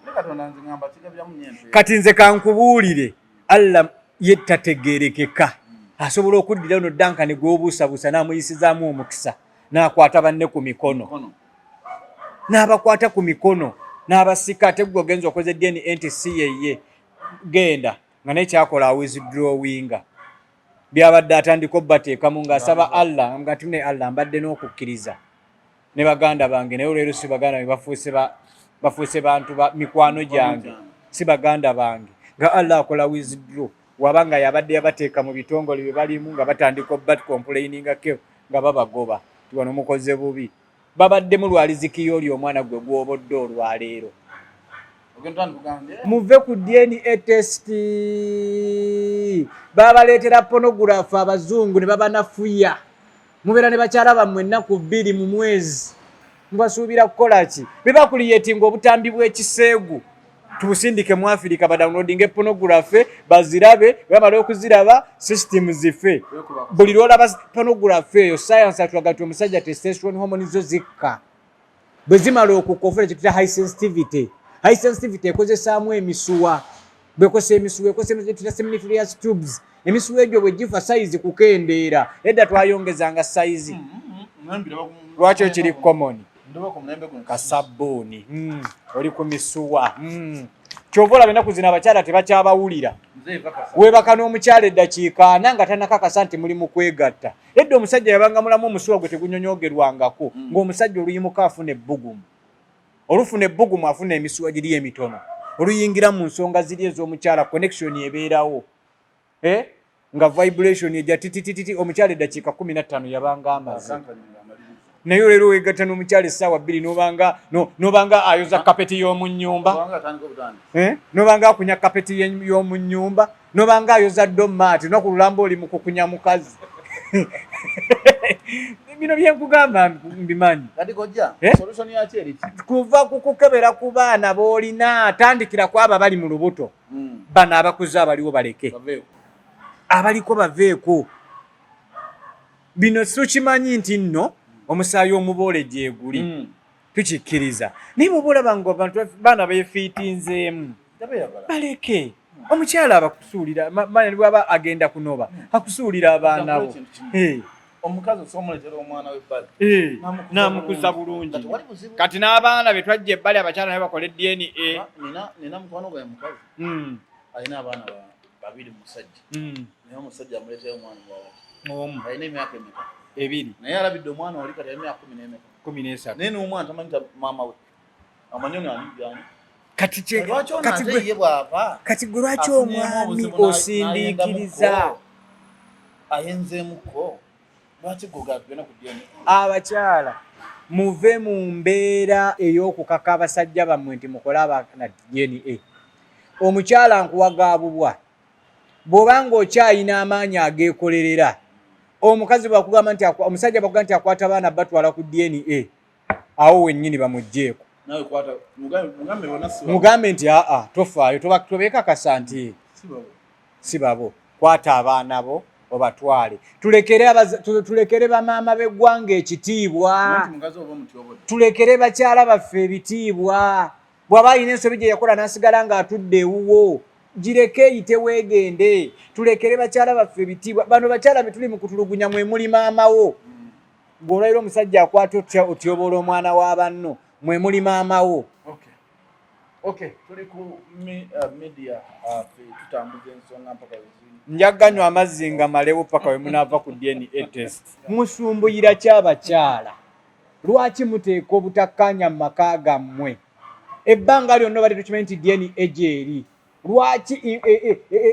A: kati nze kankubuulire Allah ye tategeerekeka asobola okuddira ono Dankani gw'obuusabuusa n'amuyisizaamu omukisa n'akwata banne ku mikono n'abakwata ku mikono n'abasika ate gwe ogenza okoze DNA enti si yeye genda nga naye kyakola withdrawinga byabadde atandika obbateekamu ng'asaba Allah nga tune Allah mbadde n'okukkiriza ne baganda bange naye olwero si baganda bafuuse bantu mikwano gyange si baganda bange nga Allah akola withdraw wabanga yabadde yabateeka mu bitongole bye balimu nga batandika obbat complainingako nga babagoba tiwano mukoze bubi babadde mulwalizikiyo oli omwana gwe gw'obodde olwaleero muve ku DNA test babaleetera pornography abazungu ne babanafuya mubeera ne bakyala bammwe ennaku 2 mu mwezi mubasuubira kukola ki be bakuliyetinga obutambi bw'ekiseegu tubusindike mu Africa badownloading pornography bazirabe bamala okuziraba system zife buli lwolaba pornography eyo science atulaga ti omusajja testosterone hormone zo zikka bwe zimala okukofera ekituta high sensitivity ekozesaamu emisuwa bwekosa emisuwa ekosa seminiferious tubes emisuwa egyo bwe gifa size kukendeera edda twayongezanga size lwaki ekiri common kasabbuuni oli ku misuwa kyova olaba ennaku zino abakyala tebakyabawulira weebaka n'omukyala eddakiika 4 nga tanakakasa nti muli mu kwegatta edda omusajja yabanga mulamu omusuwa gwe tegunyonyogerwangako ng'omusajja oluyimuka afuna ebbugumu olufuna ebbugumu afuna emisuwa giri emitono oluyingira mu nsonga ziri ez'omukyala connection ebeerawo nga vibration ejja titititi omukyala eddakiika 15 yabanga amaze naye olero weegatta n'omukyala essaawa 2 nobanga ayoza kapeti y'omu nnyumba nobanga akunya kapeti y'omu nnyumba nobanga ayoza domaati noku lulamba oli mu kukunya mukazi bino byenkugamba mbimanyi kuva kukukebera ku baana boolina tandikira ku abo abali mu lubuto bano abakuze abaliwo baleke abaliko baveeko bino tukimanyi nti nno omusaayi omuboole gyeguli tukikkiriza naye mubulaba nga abantu baana beefiitinzeemu baleke omukyala abakusuulira bwaba agenda kunoba akusuulira abaana bo
B: omukazi osomuletera omwana w'ebbali
A: n'amukuza bulungi kati n'abaana be twajja ebbali abakyala naye bakola DNA
B: nina mukwano gwe mukazi alina abaana 2 musajja naye omusajja amuleetera omwana
A: omu
B: alina emyaka
A: 2
B: naye alabidde omwana oli kati alina
A: 13
B: naye n'omwana tamanyita maama we amanyi ani
A: kati gwe lwaki omwami osindiikiriza
B: ayenzeemuko lwaki gogagena ku DNA
A: abakyala muve mu mbeera ey'okukaka abasajja bammwe nti mukole abaana DNA omukyala nkuwagaabubwa bw'obanga okyayina amaanyi ageekolerera omukazi bwakugamba nti omusajja bakugamba nti akwata abaana batwala ku DNA awo wennyini bamugjeeko mugambe nti tofaayo tobeekakasa nti si babo kwata abaana bo obatwale tulekere bamaama b'eggwanga ekitiibwa tulekere bakyala baffe ebitiibwa bw'aba alina ensobi gye yakola n'asigala ng'atudde ewuwo gireke eyite weegende tulekere bakyala baffe ebitiibwa bano bakyala be tuli mu kutulugunya mwe muli maama wo ng'olwaliro omusajja akwata otyoboola omwana wa banno mwe muli maama wo
B: tuli ku media tutambuza ensonga mpaka
A: njaganywa amazzi nga malewo paka we munaava ku DNA test musumbuyira ky'abakyala lwaki muteeka obutakkaanya mu maka gammwe ebbanga lyonna bali tukimanyi nti DNA gyeri lwaki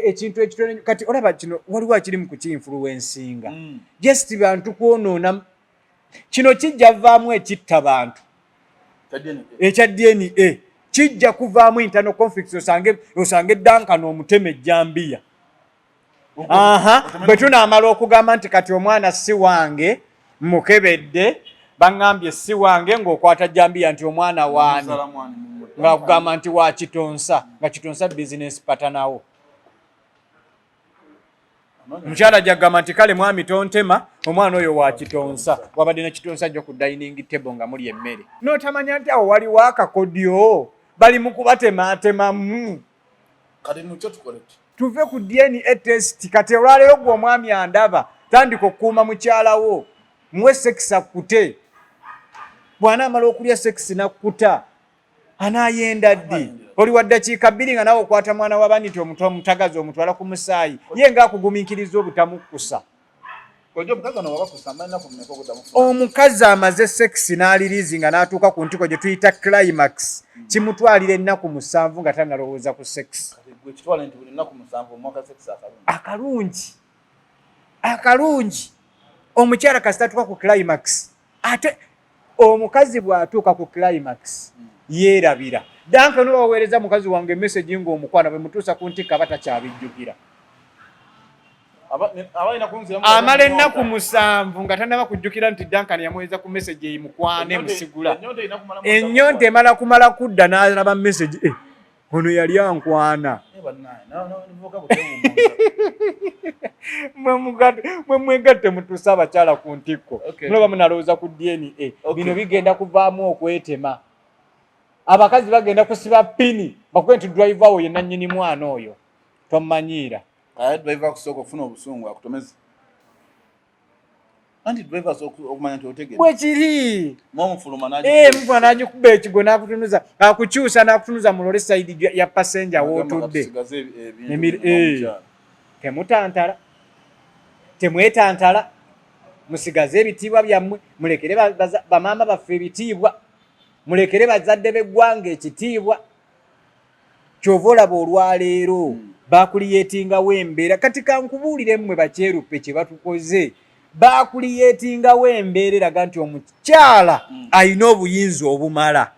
A: ekintu ekitono kati olaba kino waliwo akirimu kukinfluensinga just bantu kwonoona kino kijja vaamu ekitta bantu ekya DNA kijja kuvaamu internal conflicts osange Dankano omuteme ejjambiya bwe tunaamala okugamba nti kati omwana si wange mukebedde baŋŋambye si wange ng'okwata jambiya nti omwana waani ng'akugamba nti wa Kitonsa nga Kitonsa business patanawo omukyala jagamba nti kale mwami tontema omwana oyo wa Kitonsa wabadde ne Kitonsa ajja ku dining table nga muli emmere n'otamanya nti awo waliwo akakodyo bali mu kubatematemamu
B: kati mukyo tukole
A: tuve ku DNA test kati olwaleero gwe omwami andaba tandika okukuuma mukyalawo muwe sekisi akkute bw'anaamala okulya sekisi nakkuta Anayenda ddi? Oli wa ddakiika 2 nga nawe okwata mwana w'abaani nti omutagazi omutwala ku musaayi ye ng'akugumiikiriza obutamukkusa. Omukazi amaze sekisi n'aliriizi nga n'atuuka ku ntiko gye tuyita climax kimutwalira ennaku 7 nga tannalowooza ku sekisi. Akalungi omukyala kasita atuuka ku climax ate omukazi bw'atuuka ku climax yeerabira. Danka n'obaweereza mukazi wange message ng'omukwana bwe mutuusa ku ntikka aba takyabijjukira. Amala ennaku 7 nga tannaba kujjukira nti Duncan yamuweereza ku message eyi mukwane musigula. Ennyonta emala kumala kudda n'alaba message ono yali ankwana. Mwe mwegatte mutuusa abakyala ku ntikko mulaba munalowooza ku DNA. Bino bigenda kuvaamu okwetema. Abakazi bagenda kusiba pini bakwe nti driver oyo yenna nnyini mwana oyo tomanyiira.
B: Driver kusooka okufuna obusungu akutomeze. Anti driver okumanya nti otegedde.
A: Bwe kiri.
B: Mufuluma
A: n'agikuba ekigo n'akutunuza akukyusa n'akutunuza mu lole side ya passenger w'otudde. Temutantala. Temwetantala. Musigaze ebitiibwa byammwe. Mulekere bamaama baffe ebitiibwa. Mulekere bazadde b'eggwanga ekitiibwa. Kyova olaba olwaleero bakuliyetingawo embeera. Kati kankubuulire mmwe bakyeruppe kye batukoze. Bakuliyetingawo embeera eraga nti omukyala alina obuyinza obumala.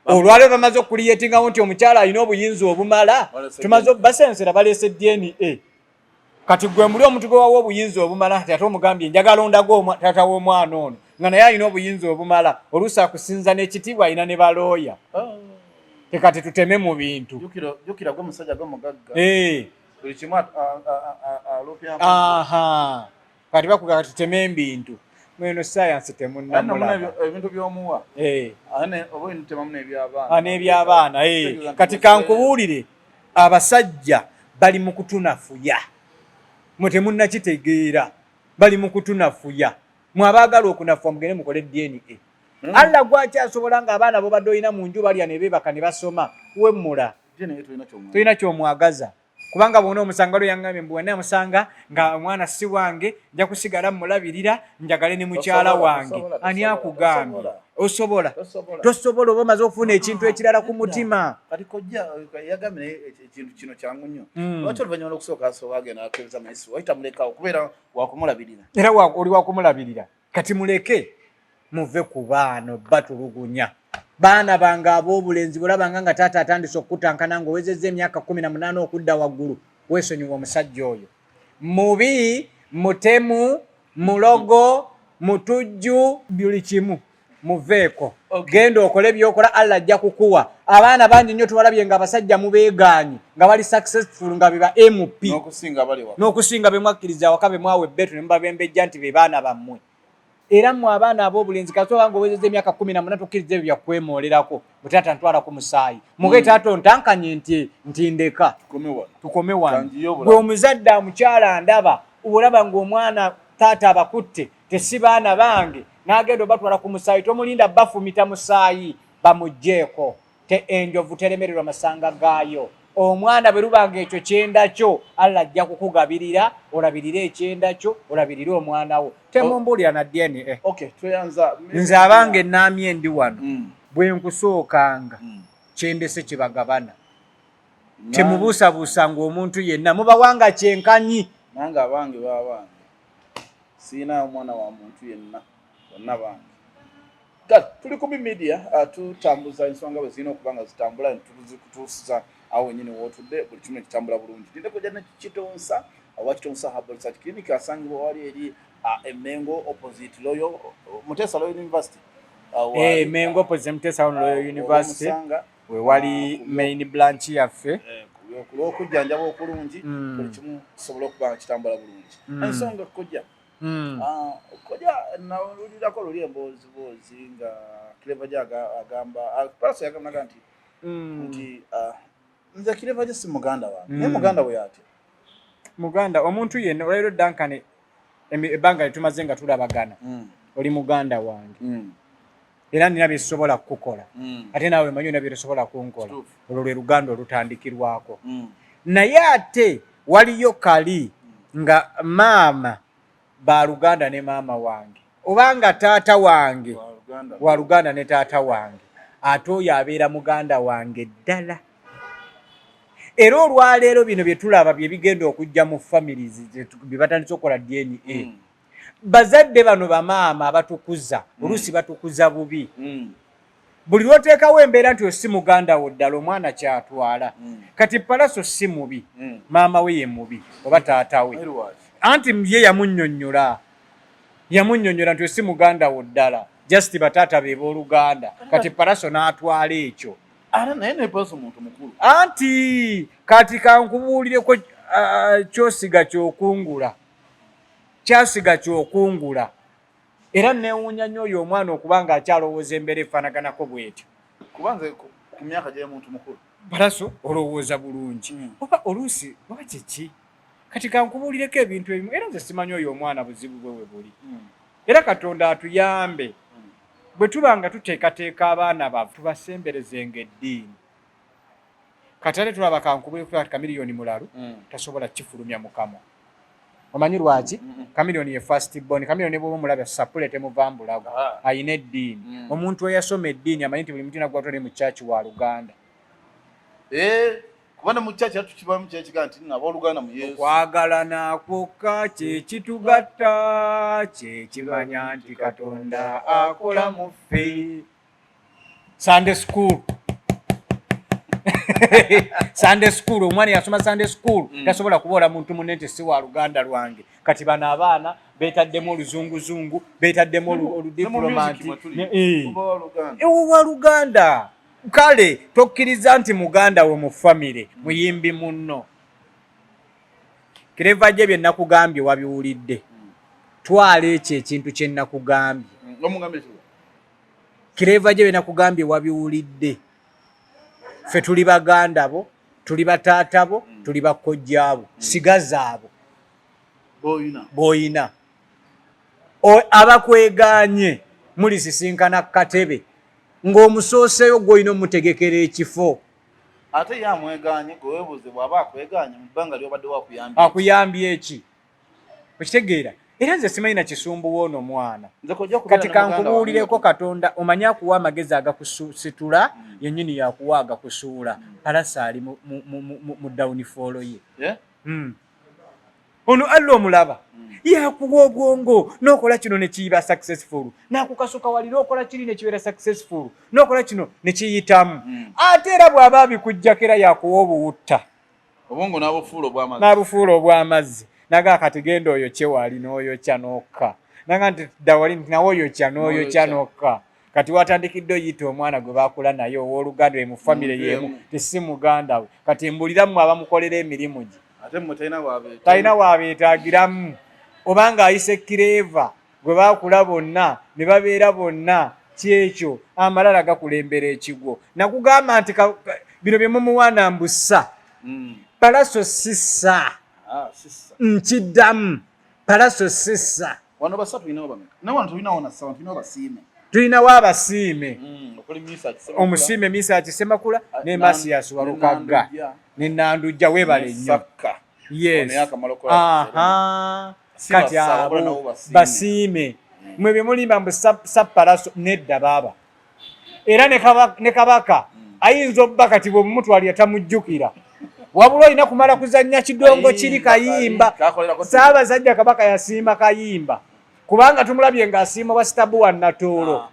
A: Olwaleero bamaze okuliyetingawo nti omukyala alina obuyinza obumala. Tumaze basensera baleese DNA. Kati gwe muli omuntu gwe wawa obuyinza obumala ate omugambye njagala ondago taata w'omwana ono nga naye alina obuyinza obumala oluusi akusinza n'ekitiibwa alina ne balooya. Tekati tuteme mu bintu.
B: Jukira gwe musajja gwe mugagga. Buli kimu alopya.
A: Kati bakuga tuteme ebintu. Mweno science temunnamulaba.
B: Ebintu by'omuwa. Ane obo ntemamu n'ebyabaana.
A: N'ebyabaana. Kati kankubuulire abasajja bali mu kutunafuya. Mwe temunnakitegeera. Bali mu kutunafuya. Mwabaagala okunafuwa mugende mukole DNA. Allah gwakyasobola ng'abaana bo badde olina mu nju balya ne beebaka ne basoma wemmula. Tulina ky'omwagaza. Kubanga bwona omusanga lo yangambye mbu wena musanga nga omwana si wange nja kusigala mulabirira njagale ne mukyala wange. Ani akugambye? Osobola? Tosobola oba omaze okufuna ekintu ekirala ku mutima.
B: Kati Kojja yagambye ekintu kino kyangu nnyo. Lwaki oluvannyuma lw'okusooka asobola agenda akebeza mayisi wayita muleka okubeera wakumulabirira.
A: Era oli wakumulabirira. Kati muleke muve ku baana batulugunya. Baana bange ab'obulenzi bulabanga nga taata atandise okutankana ng'owezezza emyaka 18 okudda waggulu weesonyiwa omusajja oyo. Mubi, mutemu, mulogo, mutujju, buli kimu. Muveeko. Genda okole byokola Allah ajja kukuwa. Abaana bangi nnyo tubalabye nga abasajja mubeegaanyi nga bali successful nga biba MP. N'okusinga be mwakkiriza awaka be mwawe ebbeetu ne mubabembejja nti be baana bammwe. Era mu abaana ab'obulenzi kasoba ng'owezezza emyaka 18 tukkiriza ebyo byakwemoolerako butaata ntwala ku musaayi. Muge taata ontankanye nti ndeka. Tukome wano. Gwe omuzadde amukyala ndaba olaba ng'omwana taata abakutte tesi baana bange n'agenda obatwala ku musaayi tomulinda bafumita musaayi bamugjeeko. Enjovu teremererwa masanga gaayo. Omwana bwe lubanga ekyo kyenda kyo Allah ajja kukugabirira olabirire ekyenda kyo olabirire omwana wo. Temumbuulira na DNA.
B: Tweyanza.
A: Nze abange ennaamye ndi wano bwe nkusookanga kyendese kibagabana. Temubuusabuusanga omuntu yenna mubawanga kyenkanyi.
B: Nange abange baabange siina omwana wa muntu yenna bonna bange. Kati tuli ku media tutambuza ensonga bwe zirina okuba nga zitambula tukutuusiza awo wenyini wootudde buli kimu ekitambula bulungi. Tinde Kojja ne Kitonsa oba Kitonsa Herbal Clinic asangibwa wali eri Mengo opposite Royal Mutesa Royal University.
A: Mengo opposite Mutesa Royal University we wali main branch yaffe.
B: Okujjanjaba okulungi buli kimu kisobola okuba nga kitambula bulungi. Ensonga Kojja. Kojja nawulirako luli emboozi nga Clever agamba Paso yagamba nti nze Clever gye si muganda wange. Naye muganda we ate.
A: Muganda omuntu yenna olero Duncan ebbanga litumaze nga tulabagana. Oli muganda wange. era nina bye sobola kukola ate naawe manyi na bye tosobola kunkola olwo lwe luganda olutandikirwako naye ate waliyo kali nga maama ba Luganda ne maama wange obanga taata wange wa Luganda ne taata wange ate oyo abeera muganda wange ddala era olwaleero bino bye tulaba bye bigenda okujja mu families bye batandise okukola DNA bazadde bano bamaama abatukuza oluusi batukuza bubi buli lwoteekawo embeera nti osi muganda wo ddala omwana kyatwala kati palaso si mubi maama we ye mubi oba taata we anti ye yamunnyonnyola nti osi muganda wo ddala just bataata be b'Oluganda kati palaso n'atwala ekyo anti kati kankubuulireko kyasiga kyokungula era neewuunya nnyo oyo omwana okuba ng'akyalowooza embeera efaanaganako bw'etyo
B: kubanze ku myaka gy'omuntu mukulu
A: palaso olowooza bulungi oba oluusi oba kiki kati kankubuulireko ebintu ebimu era nze simanyi oyo omwana buzibu bwe we buli era Katonda atuyambe bwe tuba nga tuteekateeka abaana baffe tubasemberezenga eddiini kati ate tulaba kankubulireko Kamiliyoni Mulalu tasobola kifulumya mukama omanyi lwaki Kamiliyoni ye first born Kamiliyoni bw'oba omulaba sapule temuvambulago ayina eddiini omuntu eyasoma eddiini amanyi nti buli mutina gwatole mu kyaki wa Luganda
B: kubana mu kyaki atukibamu kyekiga nti abooluganda mu Yesu
A: okwagala nakwokka kyekitugatta kyekimanya nti Katonda akola mu ffe Sunday school Sunday school omwana yasoma Sunday school tasobola kubola muntu munne nti si wa Luganda lwange kati bano abaana beetaddemu oluzunguzungu beetaddemu oludiplomanti wa Luganda kale tokkiriza nti muganda we mu famire muyimbi munno kireva gye bye nakugambye wabiwulidde twala ekyo ekintu kye nakugambye kireva gye bye nakugambye wabiwulidde ffe tuli baganda bo tuli bataata bo tuli bakojja bo sigaza abo b'oyina abakweganye mulisisinkana ku katebe ng'omusooseyo gw'olina omutegekera ekifo
B: ate ye amweganye gwe weebuuze bw'aba akweganye mu bbanga ly'obadde
A: akuyambye eki okitegeera era nze simanyi na kisumbuwa ono mwana kati kankubuulireko Katonda omanyi akuwa amagezi agakusitula yennyini yakuwa agakusuula palasa ali mu downfall ye ono alla omulaba yakuwa obwongo n'okola kino ne kiyiba successful n'akukasuka wali n'okola kiri ne kibeera successful n'okola kino ne kiyitamu ate era bw'aba abikujjako era yakuwa obuwutta
B: obwongo
A: n'abufuula obw'amazzi naga kati genda oyokye wali n'oyokya n'okka naga nti dawali nti nawe oyokya n'oyokya n'okka kati watandikidde oyita omwana gwe baakula naye ow'Oluganda we mu famire y'emu tesi muganda we kati mbuliramu abamukolera emirimu gye talina waabeetaagiramu obanga ayise kireeva gwe baakula bonna ne babeera bonna kyekyo amalala gakulembera ekigwo nakugamba nti bino bye mumuwaana mbussa palaso sissa nkiddamu palaso sissa tulinawo abasiime omusiime Misa Kisemakula ne Masias Walukagga ne Nandujja weebale nnyo kati abo basiime mwe bye mulimba mbu sappalaso nedda baaba era ne Kabaka ayinza obba kati bw'omumutwalira tamujjukira wabula olina kumala kuzannya kidongo kiri kayimba Ssaabasajja Kabaka yasiima kayimba kubanga tumulabye ng'asiima Wasitabu wa Natoolo